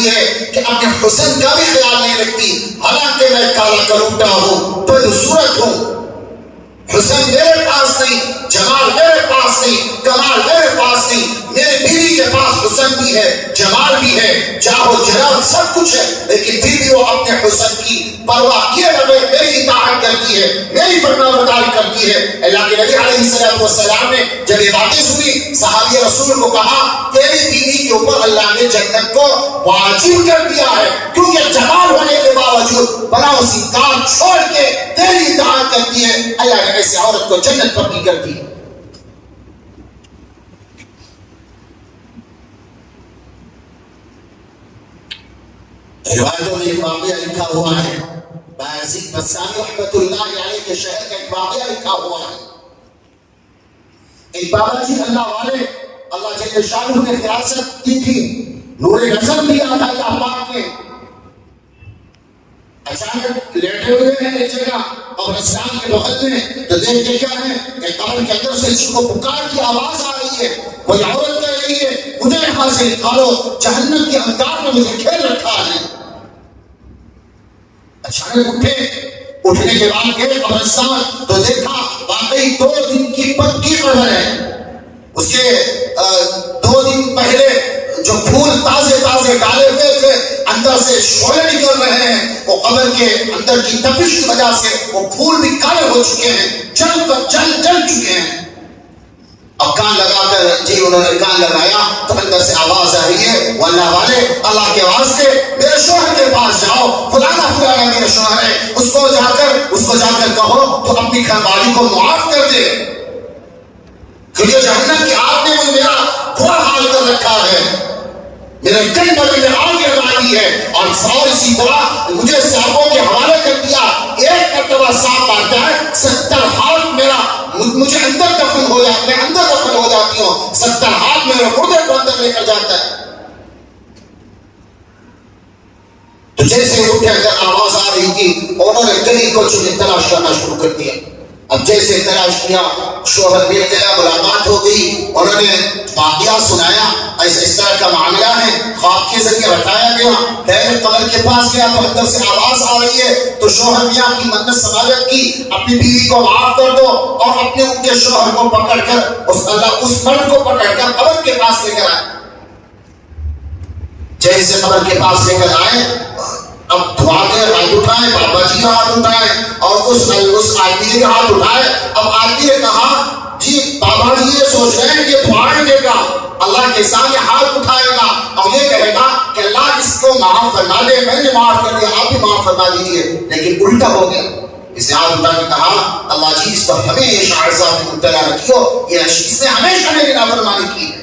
کرتی ہے کہ اپنے حسن کا بھی خیال نہیں رکھتی، حالانکہ میں کالا کلوٹا ہوں، بدصورت ہوں، حسن میرے پاس نہیں، جمال میرے پاس نہیں، کمال میرے پاس نہیں، میرے بیوی کے پاس حسن بھی ہے، جمال بھی ہے، جاہ و جلال سب کچھ ہے، لیکن پھر بھی وہ اپنے حسن کی پرواہ کیے بغیر میری اطاعت کرتی ہے، میری فرمانبرداری کرتی ہے۔ اللہ کے نبی علیہ السلام نے جب یہ باتیں سنی، صحابی رسول کو کہا تیری بیوی کے اوپر اللہ نے جنت کو واجب کر دیا ہے، کیونکہ جمال ہونے کے باوجود بلا اسی کام چھوڑ کے تیری اطاعت کرتی ہے، اللہ نے ایسے عورت کو جنت پر بھی کر دی۔ روایتوں میں ایک واقعہ لکھا ہوا ہے، بایزید بستامی رحمۃ اللہ علیہ کے شہر کا ایک واقعہ لکھا ہوا ہے۔ ایک بابا جی اللہ والے، اللہ جل شانہ نے فراست کی تھی، نور نظر دیا تھا اللہ پاک نے، اچانک لیٹے ہوئے ہیں ایک جگہ اور اسلام کے بغل میں، تو دیکھتے کیا ہے کہ قبر کے اندر سے اس کو پکار کی آواز آ رہی ہے، کوئی عورت کہہ رہی ہے مجھے یہاں سے نکالو، جہنم کے انگار میں مجھے کھیل رکھا ہے۔ اچانک اٹھنے کے بعد گئے قبرستان تو دیکھا واقعی 2 دن کی پکی قبر ہے، اس کے 2 دن پہلے جو پھول تازے تازے ڈالے ہوئے تھے اندر سے شعلے نکل رہے ہیں، وہ قبر کے اندر کی تپش کی وجہ سے وہ پھول بھی کالے ہو چکے ہیں، جل چکے ہیں۔ اب کان لگا کر جی انہوں نے کان لگایا تو اندر سے آواز آ رہی ہے، وہ اللہ والے اللہ کے واسطے میرے شوہر کے پاس جاؤ، فلانا فلانا میرے شوہر ہے، اس کو جا کر کہو تو اپنی گھر والی کو معاف کر دے، کیونکہ جہنم کی آگ نے مجھے میرا برا حال کر رکھا ہے، میرے کئی بدن میں آگ لگائی ہے، اور اسی طرح مجھے سانپوں کے حوالے کر دیا، ایک مرتبہ سانپ آتا ہے 70 ہاتھ میرا مجھے اندر دفن ہو جاتا ہے، میں اندر دفن ہو جاتی ہوں، 70 ہاتھ میرے مردے کو اندر لے کر جاتا ہے۔ تو جیسے اٹھے اندر آواز آ رہی تھی، انہوں نے گلی کو چنے تلاش کرنا شروع کر دیا۔ اب جیسے تلاش کیا، شوہر مل گیا، ملاقات ہو گئی، انہوں نے واقعہ سنایا، اس طرح کا معاملہ ہے، خواب کے ذریعے بتایا گیا، پہلے قبر کے پاس گیا تو اندر سے آواز آ رہی ہے، تو شوہر میاں کی منت سماجت کی، اپنی بیوی کو معاف کر دو، اور اپنے ان کے شوہر کو پکڑ کر اس مرد کو پکڑ کر قبر کے پاس لے کر آئے۔ جیسے قبر کے پاس لے کر آئے، اب دعا کے ہاتھ اٹھائے، بابا جی کا ہاتھ اٹھائے، اور اس آدمی کا ہاتھ اٹھائے۔ اب آدمی نے کہا جی بابا جی یہ سوچ رہے ہیں کہ دعائیں دے گا، اللہ کے سامنے ہاتھ اٹھائے گا اور یہ کہے گا کہ اللہ اس کو معاف فرما دے، میں نے معاف کر دیا، آپ بھی معاف فرما دیجیے، لیکن الٹا ہو گیا۔ اسے ہاتھ اٹھا کے کہا اللہ جی اس پر ہمیشہ عذاب میں مبتلا رکھیو، اس نے ہمیشہ میری نافرمانی کی ہے۔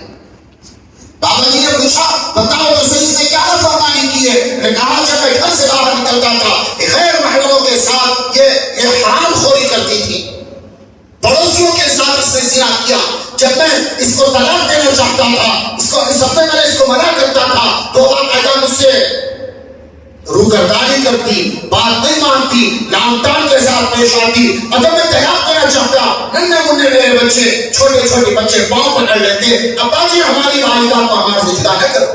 بابا جی نے پوچھا بتاؤ تو صحیح سے کیا نافرمانی کی ہے؟ میں کہا جب میں گھر سے باہر نکلتا تھا غیر محرموں کے ساتھ یہ حرام خوری کرتی تھی، پڑوسیوں کے ساتھ اس نے زنا کیا، جب میں اس کو طلاق دینا چاہتا تھا، سب سے پہلے اس کو منع کرتا تھا تو باقاعدہ مجھ سے روگردانی کرتی، بات نہیں مانتی، لام ٹام کے ساتھ پیش آتی، اور جب میں طلاق دینا چاہتا ننھے منھے میرے بچے چھوٹے بچے پاؤں پکڑ لیتے، ابا جی ہماری والدہ کو ہمارے سے جدا نہ کرو۔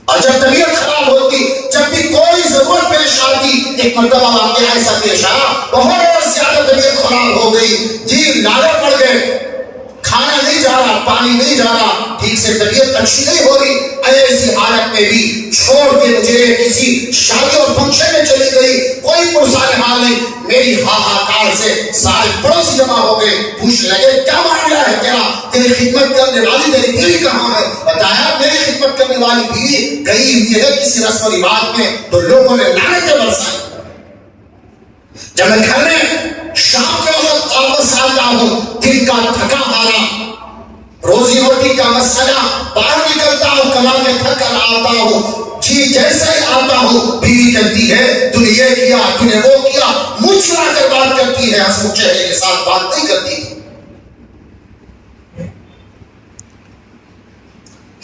اور جب طبیعت خراب ہوتی، جب بھی کوئی ضرورت پیش آتی، ایک مرتبہ واقعہ ایسا پیش آیا، بہت زیادہ طبیعت خراب ہو گئی، جی نالے پڑ گئے، کھانا نہیں جا رہا، پانی نہیں جا رہا، ٹھیک سے طبیعت اچھی نہیں ہو رہی، ایسی حالت میں بھی چھوڑ کے مجھے کسی شادی اور فنکشن میں چلی گئی، کوئی پرسان حال نہیں، میری ہاہاکار سے سارے پڑوسی جمع ہو گئے، پوچھنے لگے کیا معاملہ ہے تیرا، تیری خدمت کرنے والی تیری بیوی کہاں ہے؟ بتایا میری خدمت کرنے والی بیوی گئی ہوئی ہے کسی رسم و رواج میں، تو لوگوں نے لعنتیں برسائی۔ جب میں گھر میں شام کے وقت واپس آتا ہوں، دن کا تھکا ہارا، روزی روٹی کا مسئلہ، باہر نکلتا ہوں کما کے تھک کر آتا ہوں، جی جیسے ہی آتا ہوں بیوی کہتی ہے تو نے یہ کیا، تو نے وہ کیا، مسکرا کر بات کرتی ہے، ہنسمکھ چہرے کے ساتھ بات نہیں کرتی تھی۔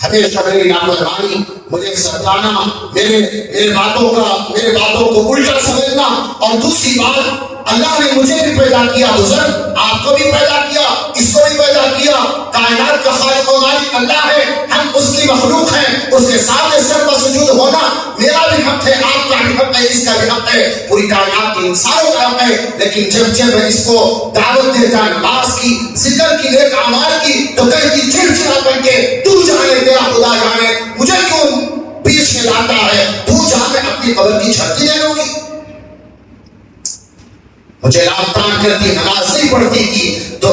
ہمیشہ میری نافرمانی، مجھے ستانا، میرے باتوں کو الٹا سمجھنا، اور دوسری بات اللہ نے مجھے بھی پیدا کیا حضرت، آپ کو بھی پیدا کیا، اس کو بھی پیدا کیا۔ کائنات کا خالق و مالک اللہ ہے، ہم اس کی مخلوق ہیں، اس کے سامنے سر پر سجود ہونا میرا بھی حق ہے، آپ کا بھی حق ہے، اس کا بھی حق ہے، پوری کائنات کے انسانوں کا حق ہے۔ لیکن جب میں اس کو دعوت دیتا نماز کی، ذکر کی، نیک اعمال کی، تو کہتی چڑچڑا کر کے تو جانے تیرا خدا جانے مجھے کیوں بیچ میں لاتا ہے، تو جا میں اپنی قبر کی چھٹی لے لوں گی، مجھے لابتان کرتی، نماز نہیں پڑھتی تھی تو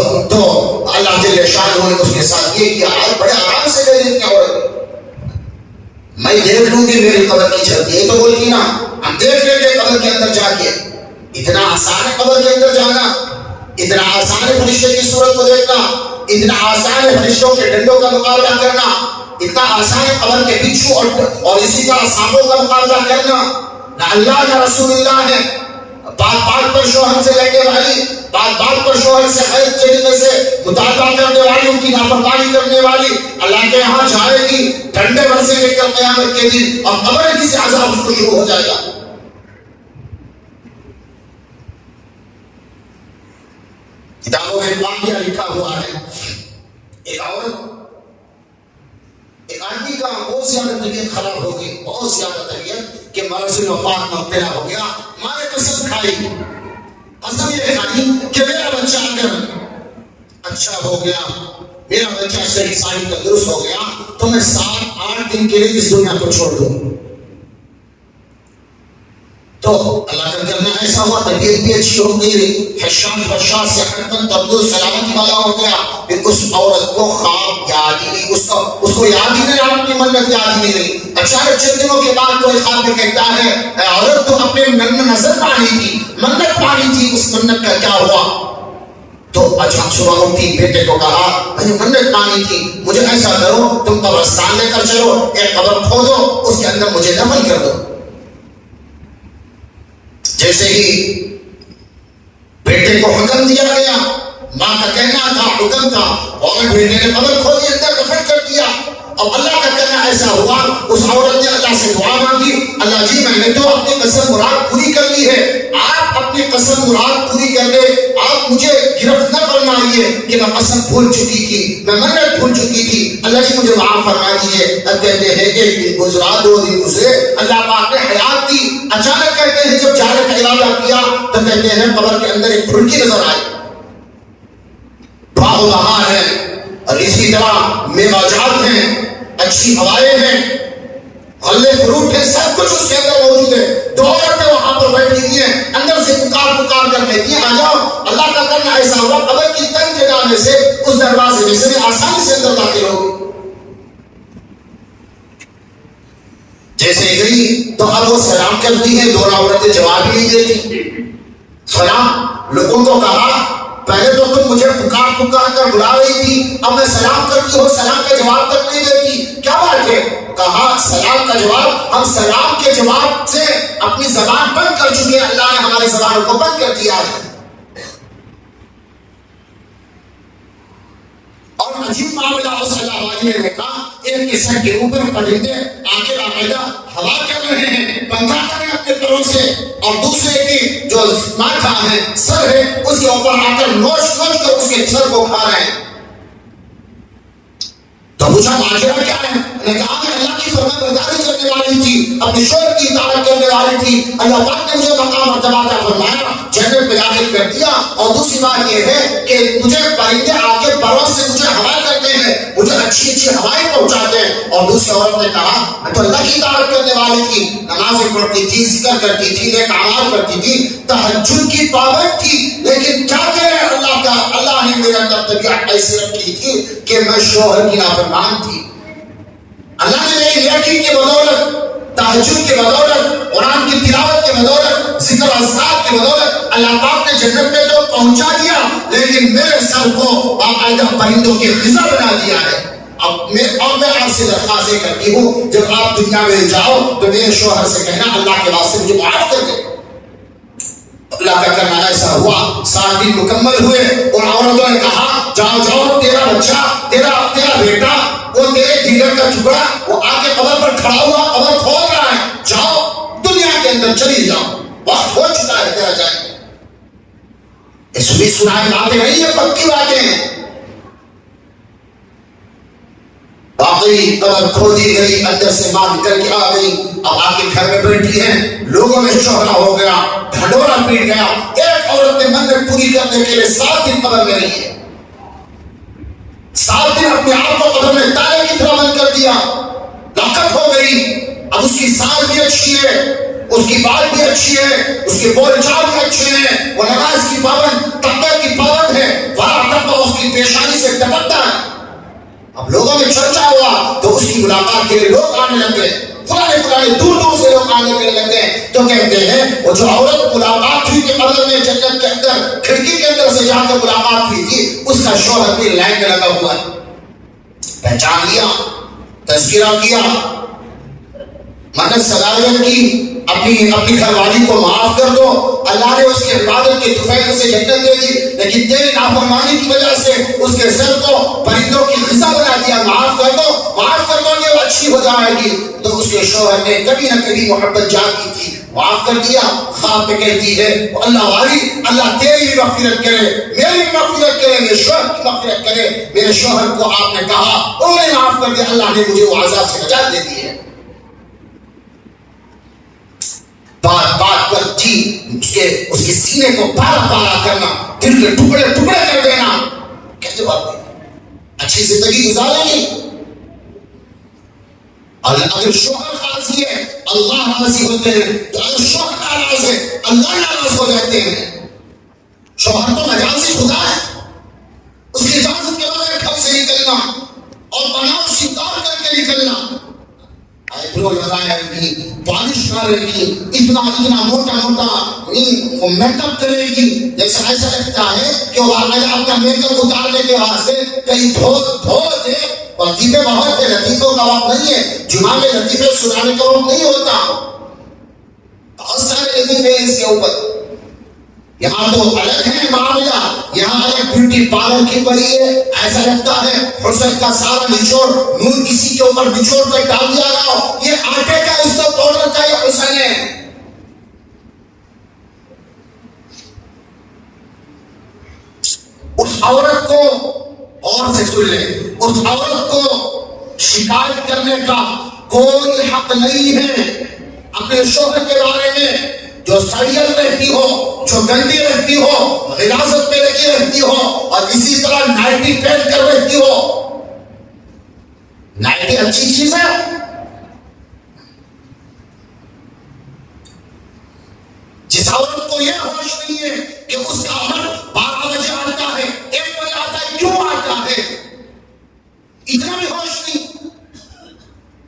اللہ جل شانہ نے اس کے ساتھ یہ کیا، آج بڑے آرام سے لے لیتے عورت، میں دیکھ لوں گی میری قبر کی چھت، یہ تو بولتی نا ہم دیکھ لیں گے قبر کے اندر جا کے۔ اتنا آسان ہے قبر کے اندر جانا، اتنا آسان ہے فرشتے کی صورت کو دیکھنا، اتنا آسان ہے فرشتوں کے ڈنڈوں کا مقابلہ کرنا، اتنا آسان ہے قبر کے بچھو اور اسی طرح سانپوں کا مقابلہ کرنا۔ نہ اللہ نہ رسول اللہ ہے بات پر شوہر سے لڑنے والی، بات پر شوہر سے غیر طریقے سے مطالبہ کرنے والی، ان کی نافرمانی کرنے والی اللہ کے یہاں جائے گی ٹھنڈے برسے لے کر قیامت کے دن، اور قبر کی سے عذاب اس کو شروع ہو جائے گا۔ کتابوں میں واقعہ لکھا ہوا ہے، ایک عورت، ایک آدمی کا بہت زیادہ طبیعت خراب ہو گئی، بہت زیادہ طبیعت کہ مرض وفات میں مبتلا ہو گیا۔ ماں نے قسم کھائی، قسم یہ کھائی کہ میرا بچہ اگر اچھا ہو گیا، میرا بچہ صحیح سالم تندرست ہو گیا تو میں 7-8 دن کے لیے اس دنیا کو چھوڑ دوں۔ تو اللہ کا کرنا ایسا ہوا، طبیعت بھی اچھی ہو گئی، حشاش سے تندرست سلامتی والا ہو گیا۔ پھر اس عورت کو خواب یاد ہی نہیں، اس کو یاد ہی نہیں، اپنی منت یاد ہی نہیں۔ اچانک چند دنوں کے بعد کوئی خواب میں کہتا ہے، اے عورت تو اپنے من میں نظر پانی تھی، منت پانی تھی، اس منت کا کیا ہوا؟ تو اچھا صبح اٹھی، بیٹے کو کہا میں نے منت مانی تھی، مجھے ایسا کرو تم قبرستان لے کر چلو، ایک قبر کھودو، اس کے اندر مجھے دفن کر دو۔ جیسے ہی بیٹے کو حکم دیا گیا، ماں کا کہنا تھا، حکم تھا، اور بیٹے نے قبر کھودی، اندر دفن کر دیا۔ اب اللہ کا کہنا ایسا ہوا، اس عورت نے اللہ سے دعا مانگی، اللہ جی میں نے تو اپنی قسم مراد پوری کر لی ہے، آپ اپنی قسم مراد پوری کر دے، آپ مجھے گرفت نہ فرمائیے کہ میں قسم بھول چکی تھی، میں منت بھول چکی تھی، اللہ جی مجھے معاف فرما دیجیے۔ اب کہتے ہیں کہ ایک دن گزرا، 2 دن گزرے، اللہ پاک نے حیات دی، اچانک کہتے ہیں جب جانے کا ارادہ کیا تو کہتے ہیں قبر کے اندر ایک کھڑکی نظر آئی، باغ و بہار ہے، اور اسی طرح میوہ جات ہیں، اچھی ہوائیں ہیں، غلے فروٹ ہیں، سب کچھ اس کے اندر موجود ہے۔ 2 عورتیں وہاں پر بیٹھی ہوئی ہیں، اندر سے پکار کر کہتی ہیں آ جاؤ۔ اللہ کا کرنا ایسا ہوا، قبر کی تنگ جگہ میں سے اس دروازے میں سے آسانی سے اندر داخل ہو گئی۔ جیسے گئی تو اب وہ سلام کرتی ہیں، 2 عورتیں جواب ہی نہیں دیتی۔ سلام لوگوں کو کہا، پہلے تو تم مجھے پکار کر بلا رہی تھی، اب میں سلام کرتی ہوں، سلام کا جواب تک نہیں دیتی، کیا بات ہے؟ کہا سلام کا جواب، ہم سلام کے جواب سے اپنی زبان بند کر چکے ہیں، اللہ نے ہماری زبانوں کو بند کر دیا ہے۔ اور عجیب معاملہ اس اللہ والی نے کہا، ایک کے سر کے اوپر پرندے آگے باقاعدہ ہوا کر رہے ہیں، پنکھا کر رہے ہیں اپنے پروں سے، اور دوسرے کی جو ماتھا ہے، سر ہے، اس کے اوپر آ کر نوچ کر اس کے سر کو کھا رہے ہیں۔ تو پوچھا ماجرا کیا ہے؟ نے کہا کہ اللہ کی فرمان برداری کرنے والی تھی، اپنے شوہر کی اطاعت کرنے والی تھی، اللہ پاک نے مجھے مقام مرتبہ عطا فرمایا، جنت میں داخل کر دیا۔ اور دوسری بات یہ ہے کہ مجھے پرندے آ کے پروں سے مجھے ہوا کرتے ہیں، مجھے اچھی ہوائیں پہنچاتے ہیں۔ اور دوسری عورت نے کہا میں تو اللہ کی اطاعت کرنے والی تھی، نمازیں پڑھتی تھی، ذکر کرتی تھی، نیک اعمال کرتی تھی، تہجد کی پابند تھی، لیکن کیا کہہ رہے اللہ کا، اللہ نے میرے اندر طبیعت ایسی رکھی تھی کہ میں شوہر کی نافرمان تھی۔ اللہ نے میری نیکی کی بدولت، تہجد کی بدولت، قرآن کی تلاوت کی بدولت، ذکر اذکار کی بدولت اللہ پاک نے جنت میں تو پہنچا دیا، لیکن میرے سر کو باقاعدہ پرندوں کی غذا بنا دیا ہے۔ اب میں آپ سے درخواست کرتی ہوں، جب آپ دنیا میں جاؤ تو میرے شوہر سے کہنا اللہ کے واسطے مجھے معاف کر دے۔ اللہ کا کرنا ایسا ہوا، 7 دن مکمل ہوئے، اور عورتوں نے کہا جاؤ تیرا بچہ، تیرا بیٹا، وہ تیرے جگر کا ٹکڑا، وہ آ کے قبر پر کھڑا ہوا، قبر کھول رہا ہے، جاؤ دنیا کے اندر چلی جاؤ، وقت ہو چکا ہے تیرا جائے۔ سنی سنائی باتیں نہیں ہیں، پکی باتیں ہیں. واقعی قبر کھودی گئی، اندر سے ماں نکل کے آ گئی، اب آ کے گھر میں بیٹھی ہیں، لوگوں میں شہرا ہو گیا، ڈھڈورا پیٹ گیا. ایک عورت نے منت پوری کرنے کے لیے 7 دن قبر میں رہی ہے، 7 دن اپنے آپ کو قبر میں تالے کی طرح بند کر دیا، لاکت ہو گئی. اب اس کی سانس بھی اچھی ہے، اس کی بات بھی اچھی ہے، اس کے بول چال بھی اچھے ہیں، وہ نماز کی پابند، تقوی کی پابند ہے، ورا تقوی اس کی پیشانی سے ٹپکتا ہے. اب لوگوں میں چرچا ہوا تو اس کی ملاقات کے لیے لوگ آنے لگے، پرانے دور دور سے لوگ آنے کے لگے. تو کہتے ہیں وہ جو عورت ملاقات ہوئی کہ قبر میں جنت کے اندر کھڑکی کے اندر سے جا کر ملاقات ہوئی تھی، اس کا شوہر بھی لائن میں لگا ہوا ہے. پہچان لیا، تذکرہ کیا، منت سگائیت کی، اپنی گھر والی کو معاف کر دو. اللہ نے اس کی عبادت کے طفیل سے جنت دے دی، لیکن تیری نافرمانی کی وجہ سے اس کے سر کو پرندوں کی غذا بنا دیا. معاف کر دو یہ وہ اچھی ہو جائے گی. تو اس کے شوہر نے کبھی نہ کبھی محبت جاگی تھی، معاف کر دیا. خواب میں کہتی ہے اللہ والی، اللہ تیری بھی مغفرت کرے، میری بھی مغفرت کرے، میرے شوہر کی مغفرت کرے. میرے شوہر کو آپ نے کہا، انہوں نے معاف کر دیا، اللہ نے مجھے وہ عذاب سے نجات دے دی ہے. بات بات پر جی اس کے سینے کو پارا پارا کرنا، دل کے ٹکڑے ٹکڑے کر دینا. کیسے بات ہے؟ اچھی زندگی گزاریں گے. اگر شوہر راضی ہے اللہ راضی ہوتے ہیں، تو اگر شوہر ناراض ہے اللہ ناراض ہو جاتے ہیں. شوہر تو مجازی خدا ہے، اس کی اجازت کے بغیر گھر سے نکلنا اور بناؤ شکار کر کے نکلنا، لگائے گی، پالش کرے گی، اتنا موٹا میک اپ کرے گی، جیسے ایسا لگتا ہے کہ وہ اپنا میک اپ اتارنے کے واسطے کہیں دھو دے. لطیفے بہت ہے، لطیفوں کا وقت نہیں ہے، جمعہ میں لطیفے سنانے کا وقت نہیں ہوتا. بہت سارے لطیفے اس کے اوپر. یہاں تو الگ ہے معاملہ، یہاں الگ بیوٹی پارلر کی پڑی ہے. ایسا لگتا ہے حسن کا سارا نچوڑ نور کسی کے اوپر نچوڑ کر ڈال دیا گیا. یہ آٹے کا اس کا پاؤڈر کا یہ حسن ہے. اس عورت کو اور سے سن لیں، اس عورت کو شکایت کرنے کا کوئی حق نہیں ہے اپنے شوہر کے بارے میں. جو سڑیل رہتی ہو، جو گندی رہتی ہو، غلاظت میں لگی رہتی ہو، اور اسی طرح نائٹی پہن کر رہتی ہو. نائٹی اچھی چیز ہے. جس عورت کو یہ ہوش نہیں ہے کہ اس کا عمل 12 بجے آتا ہے، 1 بجے آتا ہے، کیوں آتا ہے، اتنا بھی ہوش نہیں.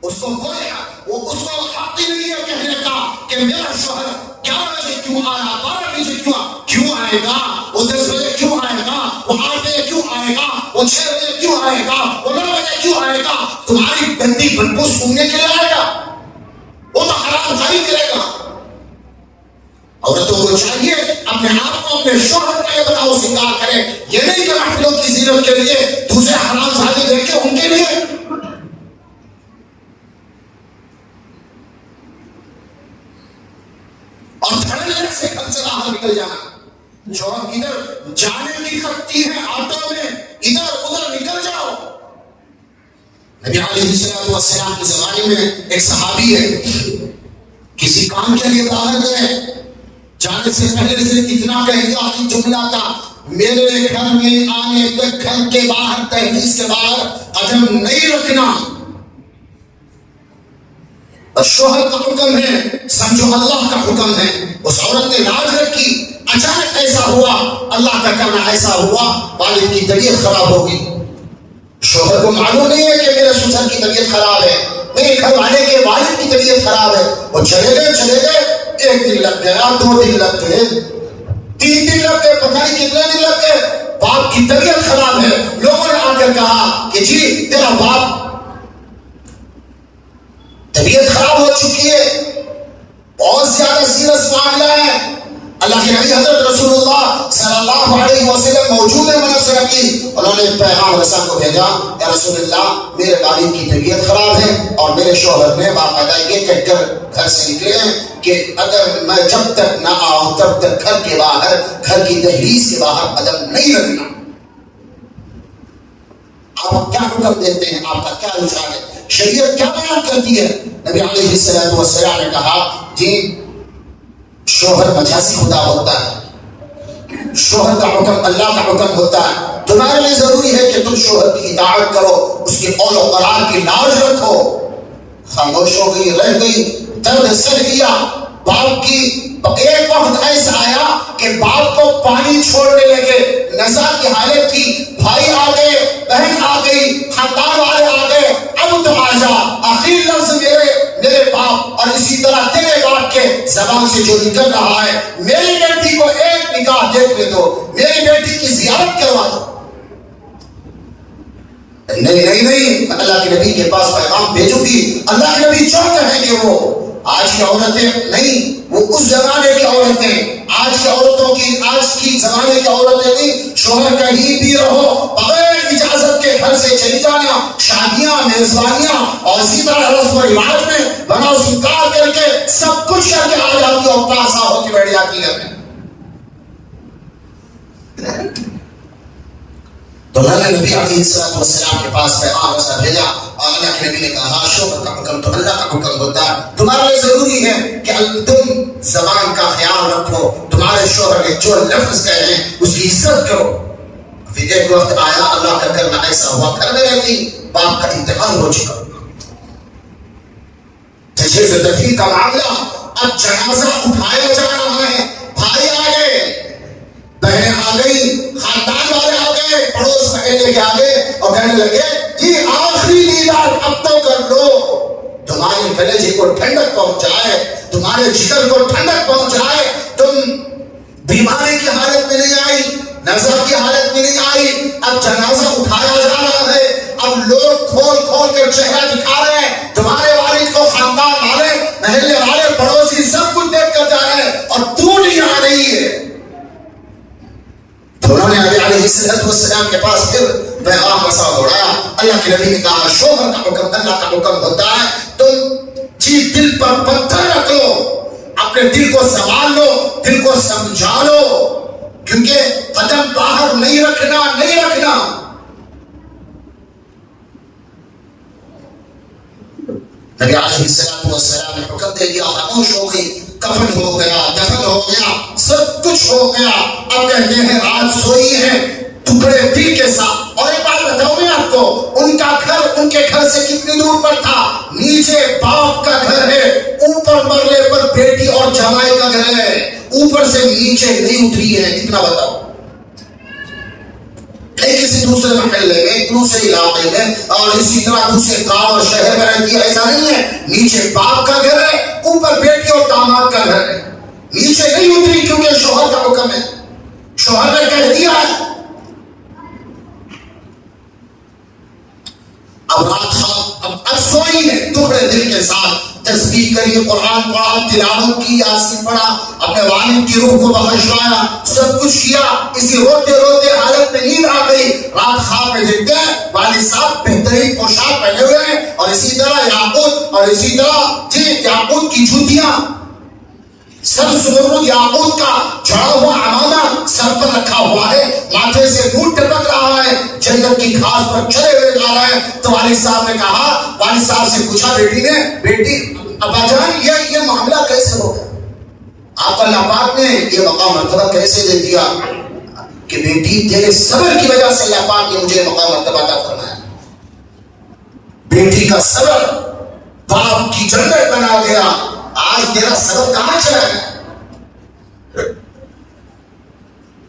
اس کو حق ہی نہیں ہے کہنے کا کہ میرا شوہر 11 بجے کیوں آیا، 12 بجے کیوں آئے گا، وہ 10 بجے کیوں آئے گا، وہ 8 بجے کیوں آئے گا، وہ 6 بجے کیوں آئے گا، وہ 9 بجے کیوں آئے گا. تمہاری گندی بدبو سننے کے لیے آئے گا، وہ تو حرام خاری کرے گا. عورتوں کو چاہیے اپنے آپ کو اپنے شوہر کا یہ بتاؤ سنگار کرے. یہ نہیں کہ محفلوں کی زینت کے لیے دوسرے حرام زادے دیکھے ان کے لیے. اور دھڑنے سے گھر سے باہر نکل جانا. جو ادھر جانے کی کرتی ہے آٹو میں، ادھر ادھر نکل جاؤ. نبی علیہ السلام کے زمانے میں ایک صحابی ہے، کسی کام کے لیے باہر گئے، جانے سے پہلے سے اتنا کہہ دیا کہ جملہ تھا، میرے گھر میں آنے تک گھر کے باہر دہلیز کے باہر قدم نہیں رکھنا. اور شوہر کا حکم ہے، سمجھو اللہ کا حکم ہے. اس عورت نے لاج رکھی، اچانک ایسا ہوا، اللہ کا کرنا ایسا ہوا، والد کی طبیعت خراب ہوگی. شوہر کو معلوم نہیں ہے کہ میرے سسر کی طبیعت خراب ہے، میرے گھر والے کے والد کی طبیعت خراب ہے. وہ چلے گئے، 1 دن لگ گیا، 2 دن لگ گئے، 3 دن لگ گئے، پتہ نہیں کتنے دن لگ گئے. باپ کی طبیعت خراب ہے. لوگوں نے آ کر کہا کہ جی تیرا باپ طبیعت خراب ہو چکی ہے، بہت زیادہ سیریس معاملہ ہے. اللہ کے نبی حضرت رسول اللہ صلی اللہ علیہ وسلم موجود ہے. منصر کی. انہوں نے پیغام رسول کو بھیجا, یا رسول اللہ میرے والد کی طبیعت خراب ہے اور میرے شوہر نے باقاعدہ یہ کہہ کر گھر سے نکلے ہیں کہ اگر میں جب تک نہ آؤں تب تک گھر کے باہر, گھر کی دہلیز کے باہر قدم نہیں رکھنا. آپ کیا حکم دیتے ہیں, آپ کا کیا رجحان ہے, شریعت کیا بیان کرتی ہے؟ نبی علیہ السلام نے کہا جی شوہر مجازی خدا ہوتا ہے, شوہر کا حکم اللہ کا حکم ہوتا ہے. تمہارے لیے ضروری ہے کہ تم شوہر کی اطاعت کرو, اس کے قول و قرار کی لاج رکھو. خاموش ہو گئی, رہ گئی, درد سہ لیا. باپ کی ایک وقت ایسا آیا کہ باپ کو پانی چھوڑنے لگے, نزا کی حالت تھی, بھائی آ گئے, بہن آ گئی, خاندان والے آ گئے, اب تو آ جا. آخری لفظ میرے باپ اور اسی طرح تیرے باپ کے زبان سے جو نکل رہا ہے, میری بیٹی کو ایک نگاہ دیکھنے دو, میری بیٹی کی زیارت کروا دو. نہیں, اللہ کے نبی کے پاس پیغام بھیجوں گی. اللہ کے نبی جو کہیں گے وہ. آج کی عورتیں نہیں, وہ اس زمانے کی عورتیں, آج کی عورتوں کی, آج کی زمانے کی عورتیں نہیں. شوہر کہیں بھی رہو, بغیر اجازت کے گھر سے چلی جانا, شادیاں, میزبانیاں اور اسی طرح رسم و رواج میں بنا سنکار کر کے سب کچھ کر کے آ جاتی اور پاسا ہو کے بیٹھ جاتی ہے. تو اللہ نے نبی علیہ السلام کے پاس پیغام ایسا بھیجا اور اللہ کے نبی نے کہا شوہر کا حکم تو اللہ کا حکم ہوتا ہے. تمہارے لیے ضروری ہے کہ تم زبان کا خیال رکھو, تمہارے شوہر نے جو لفظ کہے ہیں اس کی عزت کرو. پھر ایک وقت آیا, اللہ کا کرنا ایسا ہوا, گھر میں رہتی باپ کا انتقال ہو چکا, تجہیز و تدفین کا معاملہ, اب جنازہ اٹھایا جا رہا ہے. بھائی آ گئے, بہنیں آ گئی, خاندان والے آ گئے, پڑوس محلے کے آ گئے اور کہنے لگے جی آخری دیدار اب تو کر لو, تمہارے کلیجے کو ٹھنڈک پہنچائے, تمہارے جگر کو ٹھنڈک پہنچائے. تم بیماری کی حالت میں نہیں آئی, نظر کی حالت میں نہیں آئی, اب جنازہ اٹھایا جا رہا ہے. اب لوگ کھول کھول کر چہرہ دکھا رہے ہیں, تمہارے والد کو خاندان والے, محلے والے, پڑوسی سب کچھ دیکھ کر جا رہے ہیں اور تو نہیں آ رہی ہے. تو انہوں نے نبی علیہ السلام کے پاس پھر پیغام مسا دوڑایا. اللہ کے نبی نے کہا شوہر کا حکم اللہ کا حکم ہوتا ہے. تم جی دل پر پتھر رکھ لو, اپنے دل کو سنبھال لو, دل کو سمجھا لو, کیونکہ قدم باہر نہیں رکھنا. نبی علیہ السلام نے حکم دے دیا, خاموش ہو گئی. کفن ہو گیا, دفن ہو گیا, سب کچھ ہو گیا. اب کہتے ہیں رات سوئی ہے ٹکڑے دل کے ساتھ. اور ایک بات بتاؤں میں آپ کو, ان کا گھر ان کے گھر سے کتنی دور پر تھا؟ نیچے باپ کا گھر ہے, اوپر مرلے پر بیٹی اور جمائی کا گھر ہے, اوپر سے نیچے نہیں اتری ہے. اتنا بتاؤ, کسی دوسرے محلے میں, دوسرے علاقے میں اور اسی طرح دوسرے گاؤں اور شہر میں رہتی ہے, ایسا نہیں ہے. نیچے باپ کا گھر ہے, اوپر بیٹی اور داماد کا گھر ہے. نیچے نہیں اتری کیونکہ شوہر کا حکم ہے, شوہر نے کہہ دیا ہے. اب رات اب سوئی ہے ٹکڑے دل کے ساتھ, تسبیح کری, قرآن پڑھا, تلاوت کی, یاسین پڑھا, اپنے والد کی روح کو بخشوایا, سب کچھ کیا. اسی روتے روتے حالت میں نیند آ گئی. رات خواب میں دیکھتے ہیں والد صاحب بہترین پوشاک پہنے ہوئے ہیں اور اسی طرح یاقوت اور اسی طرح یاقوت کی جوتیاں, سر زمرد یاقوت کا جڑا ہوا عمامہ سر پر رکھا ہوا ہے, ماتھے سے نور ٹپک رہا ہے, جنت کی گھاس پر چلے ہوئے جا رہا ہے. تو والد صاحب نے کہا, والد صاحب سے پوچھا بیٹی نے, بیٹی ابا جان یہ معاملہ کیسے ہو گیا؟ آپ کو اللہ پاک نے یہ مقام مرتبہ کیسے دے دیا؟ کہ بیٹی تیرے صبر کی وجہ سے اللہ پاک نے مجھے مقام مرتبہ عطا فرمایا. بیٹی کا صبر باپ کی جنت بنا گیا. آج تیرا صبر کہاں چلا گیا؟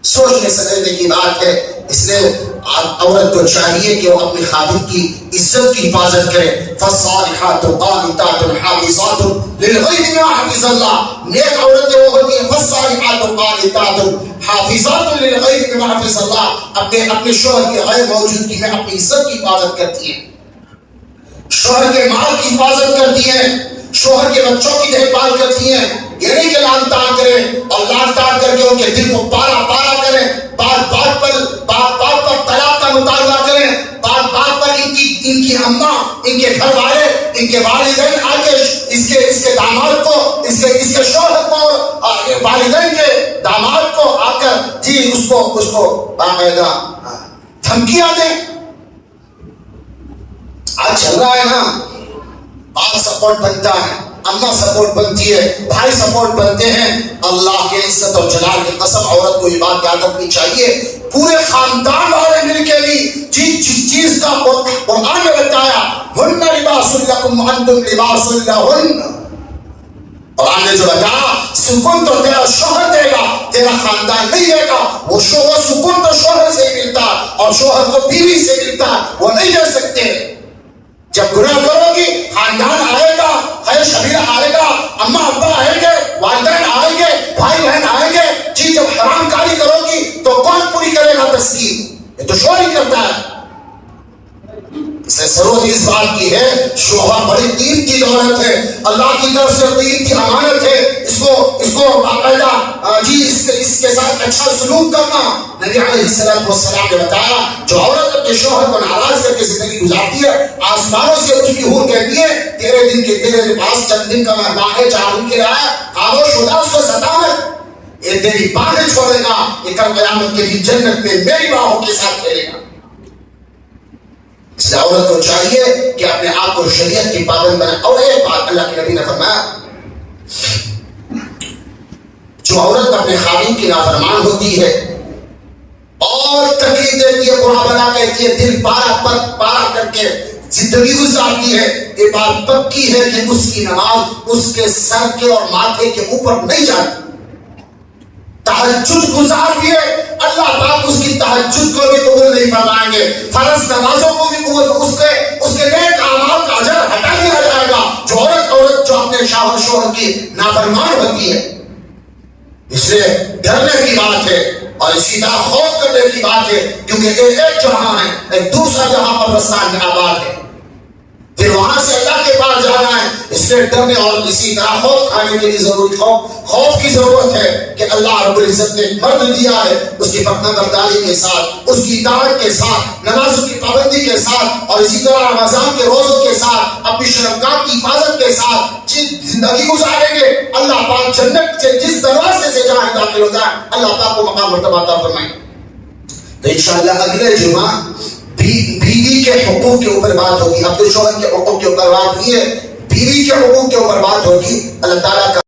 سوچنے سمجھنے کی بات ہے. اس لیے عورت کو چاہیے کہ وہ اپنی خاوند کی عزت کی حفاظت کرے. فالصالحات قانتات حافظات للغیب بما حفظ اللہ. نیک عورتیں وہ ہوتی ہیں فالصالحات قانتات حافظات للغیب بما حفظ اللہ, اپنے شوہر کی غیر موجودگی میں اپنی عزت کی حفاظت کرتی ہیں, شوہر کے مال کی حفاظت کرتی ہیں, شوہر کے بچوں کی دیکھ بھال کرتی ہیں. یہ نہیں کہ لان تان کریں اور لان تان کر کے ان کے دل کو پارا پارا کریں, بات بات پر اس کو باقاعدہ دھمکیاں دیں. آج چل رہا ہے نا, باپ سپورٹ بنتا ہے, اماں سپورٹ بنتی ہے, بھائی سپورٹ بنتے ہیں. اللہ کے عزت اور جلال کی قسم عورت کو یہ بات یاد رکھنی چاہیے, پورے خاندان والے مل کے بھی جس چیز کا قرآن نے بتایا ہن لباس لکم وانتم لباس لہن, قرآن نے جو بتایا سکون تو تیرا شوہر دے گا, تیرا خاندان نہیں دے گا. وہ شوہر سکون تو شوہر سے ہی ملتا ہے اور شوہر کو بیوی سے ملتا ہے, وہ نہیں دے سکتے. جب گناہ کرو گی خاندان آئے گا, خیر شبیر آئے گا, اماں ابا آئیں گے, والدین آئیں گے, بھائی بہن آئیں گے. جی جب حرام کاری کرو گی تو کون پوری کرے گا تسکین؟ یہ تو شوہر ہی کرتا ہے. اس نے ضرورت اس بات کی ہے, شوہر بڑی قیمتی دولت ہے, اللہ کی طرف سے قیمتی امانت ہے. اس کو باقاعدہ جی اس کے ساتھ اچھا سلوک کرنا. نبی علیہ السلام نے بتایا جو عورت اپنے شوہر کو ناراض کر کے زندگی گزارتی ہے, آسمانوں سے اس کی حور کہتی ہے تیرے دن کے تیرے لباس چند دن کا مہمان ہے, 4 دن کے لیے آیا, خاموش ہو جا, اس کو ستا مت. یہ تیری باہیں چھوڑے گا, یہ کل قیامت کے دن جنت میں میری باہوں کے ساتھ کھیلے گا. اس لیے عورت کو چاہیے کہ اپنے آپ کو شریعت کی پابند بنائے. اور ایک بات اللہ کے نبی نے فرمایا, جو عورت اپنے خاوند کی نافرمان ہوتی ہے اور تکلیف دیتی ہے, برا بلا کہتی ہے, دل پارا کر کے زندگی گزارتی ہے, یہ بات پکی ہے کہ اس کی نماز اس کے سر کے اور ماتھے کے اوپر نہیں جاتی. تہجد گزار بھی ہے, اللہ پاک اس کی تہجد کو بھی قبول نہیں فرمائیں گے, فرض نمازوں کو بھی قبول, اس کے نیک اعمال کا اجر ہٹا دیا جائے گا. جو عورت جو اپنے شوہر کی نافرمان ہوتی ہے. اس لیے ڈرنے کی بات ہے اور اسی طرح خوف کرنے کی بات ہے, کیونکہ ایک جہاں ہے, ایک دوسرا جہاں پر رسان میں آباد ہے, پھر وہاں سے اللہ کے پاس جانا ہے. اس لیے ڈرنے اور اسی طرح خوف کھانے کے لیے خوف کی ضرورت ہے کہ اللہ رب العزت نے مرد دیا ہے, اس کی فرما برداری کے ساتھ, اس کی اطاعت کے ساتھ, نمازوں کی پابندی کے ساتھ, اور اسی طرح رمضان کے روزوں کے ساتھ, اپنی شرمگاہ کی حفاظت کے ساتھ زندگی گزاریں گے. اللہ پاک جنت سے جس دروازے سے جہاں داخل ہو جائے اللہ پاک کو مقام مرتبہ عطا فرمائے. تو انشاءاللہ اگلے جمعہ بیوی کے حقوق کے اوپر بات ہوگی. اپنے شوہر کے حقوق کے اوپر بات نہیں ہے, بیوی کے حقوق کے اوپر بات ہوگی. اللہ تعالیٰ کا